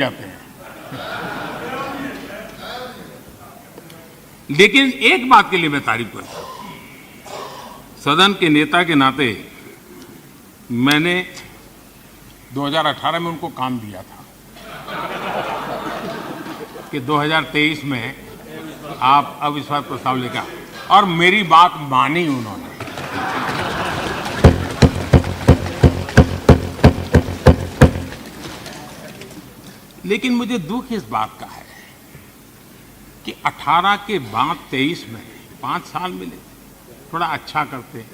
जाते हैं। लेकिन एक बात के लिए मैं तारीफ करता हूं, सदन के नेता के नाते मैंने 2018 में उनको काम दिया था कि 2023 में आप अविश्वास प्रस्ताव लेकर, और मेरी बात मानी उन्होंने। लेकिन मुझे दुख इस बात का है कि 18 के बाद 23 में 5 साल मिले, थोड़ा अच्छा करते,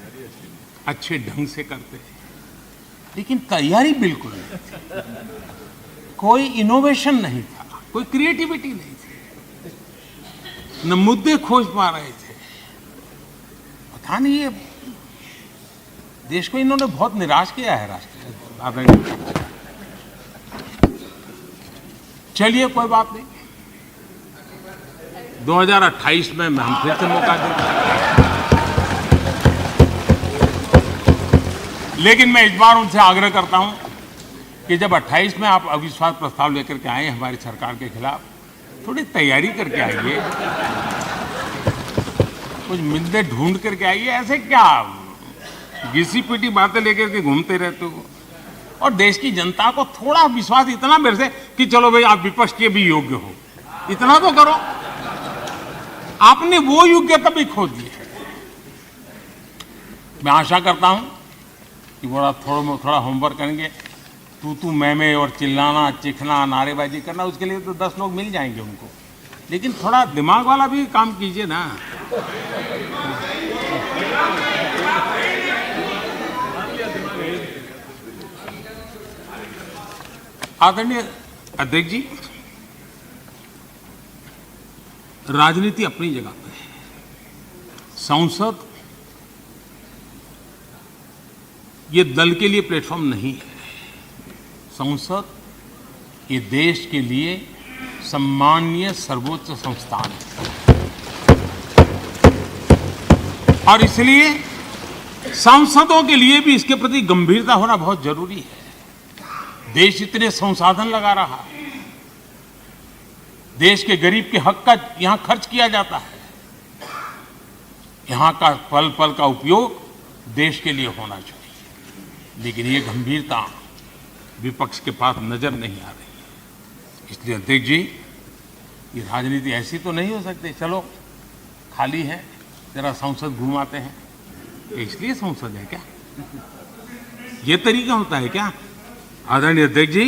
अच्छे ढंग से करते, लेकिन तैयारी बिल्कुल नहीं थी, कोई इनोवेशन नहीं था, कोई क्रिएटिविटी नहीं थी, न मुद्दे खोज पा रहे थे। पता नहीं ये देश को इन्होंने बहुत निराश किया है राष्ट्र। चलिए कोई बात नहीं, 2028 में हम फिर से मौका देंगे। लेकिन मैं इस बार उनसे आग्रह करता हूं कि जब 28 में आप अविश्वास प्रस्ताव लेकर के आए हमारी सरकार के खिलाफ, थोड़ी तैयारी करके आइए, कुछ मुद्दे ढूंढ करके आइए। ऐसे क्या घिसी पिटी बातें लेकर के घूमते रहते हो? और देश की जनता को थोड़ा विश्वास इतना मेरे से कि चलो भाई आप विपक्ष के भी योग्य हो, इतना तो करो। आपने वो योग्यता भी खो दी है। मैं आशा करता हूं कि थोड़ा होमवर्क करेंगे। तू मैं और चिल्लाना, चिखना, नारेबाजी करना, उसके लिए तो 10 लोग मिल जाएंगे उनको, लेकिन थोड़ा दिमाग वाला भी काम कीजिए ना। आदरणीय अध्यक्ष जी, राजनीति अपनी जगह पर है। संसद ये दल के लिए प्लेटफॉर्म नहीं है। संसद ये देश के लिए सम्माननीय सर्वोच्च संस्थान है, और इसलिए सांसदों के लिए भी इसके प्रति गंभीरता होना बहुत जरूरी है। देश इतने संसाधन लगा रहा है, देश के गरीब के हक का यहां खर्च किया जाता है, यहां का पल पल का उपयोग देश के लिए होना चाहिए, लेकिन ये गंभीरता विपक्ष के पास नजर नहीं आ रही है। इसलिए अध्यक्ष जी, ये राजनीति ऐसी तो नहीं हो सकती, चलो खाली है जरा संसद घुमाते हैं, इसलिए संसद है क्या? ये तरीका होता है क्या? आदरणीय अध्यक्ष जी,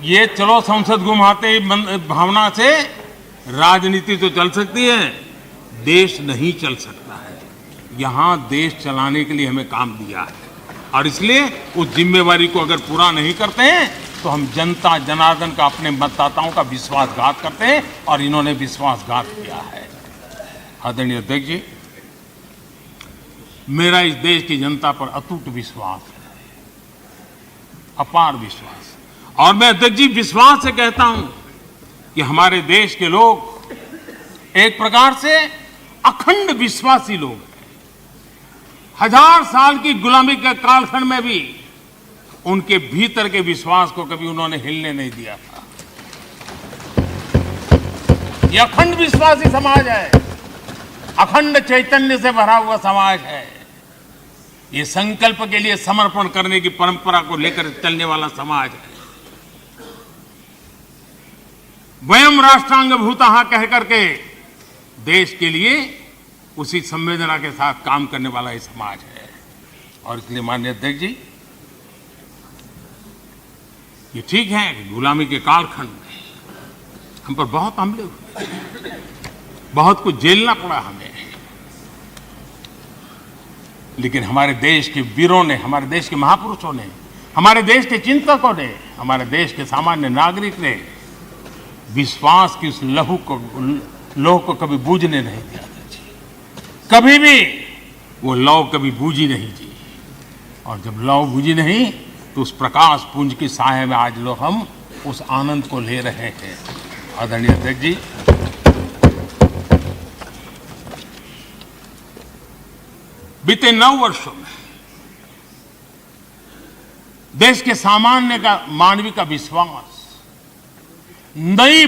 ये चलो संसद घुमाते भावना से राजनीति तो चल सकती है, देश नहीं चल सकता है। यहां देश चलाने के लिए हमें काम दिया है, और इसलिए उस जिम्मेवारी को अगर पूरा नहीं करते हैं तो हम जनता जनार्दन का, अपने मतदाताओं का विश्वासघात करते हैं, और इन्होंने विश्वासघात किया है। आदरणीय अध्यक्ष जी, मेरा इस देश की जनता पर अटूट विश्वास है, अपार विश्वास। और मैं अध्यक्ष जी विश्वास से कहता हूं कि हमारे देश के लोग एक प्रकार से अखंड विश्वासी लोग हैं। 1000 साल की गुलामी के कालखंड में भी उनके भीतर के विश्वास को कभी उन्होंने हिलने नहीं दिया था। यह अखंड विश्वासी समाज है, अखंड चैतन्य से भरा हुआ समाज है। ये संकल्प के लिए समर्पण करने की परंपरा को लेकर चलने वाला समाज है। वयम राष्ट्रांग भूतः कह करके देश के लिए उसी संवेदना के साथ काम करने वाला ये समाज है। और इसलिए माननीय अध्यक्ष जी, ये ठीक है कि गुलामी के कालखंड में हम पर बहुत हमले हुए, बहुत कुछ झेलना पड़ा हमें, लेकिन हमारे देश के वीरों ने, हमारे देश के महापुरुषों ने, हमारे देश के चिंतकों ने, हमारे देश के सामान्य नागरिक ने विश्वास की उस लौ को कभी बूझने नहीं दिया जी। कभी भी वो लौ कभी बूझी नहीं जी। और जब लौ बूझी नहीं तो उस प्रकाश पुंज की साए में आज लोग हम उस आनंद को ले रहे हैं। आदरणीय अध्यक्ष जी, बीते 9 वर्षों में देश के सामान्य का मानवी का विश्वास नई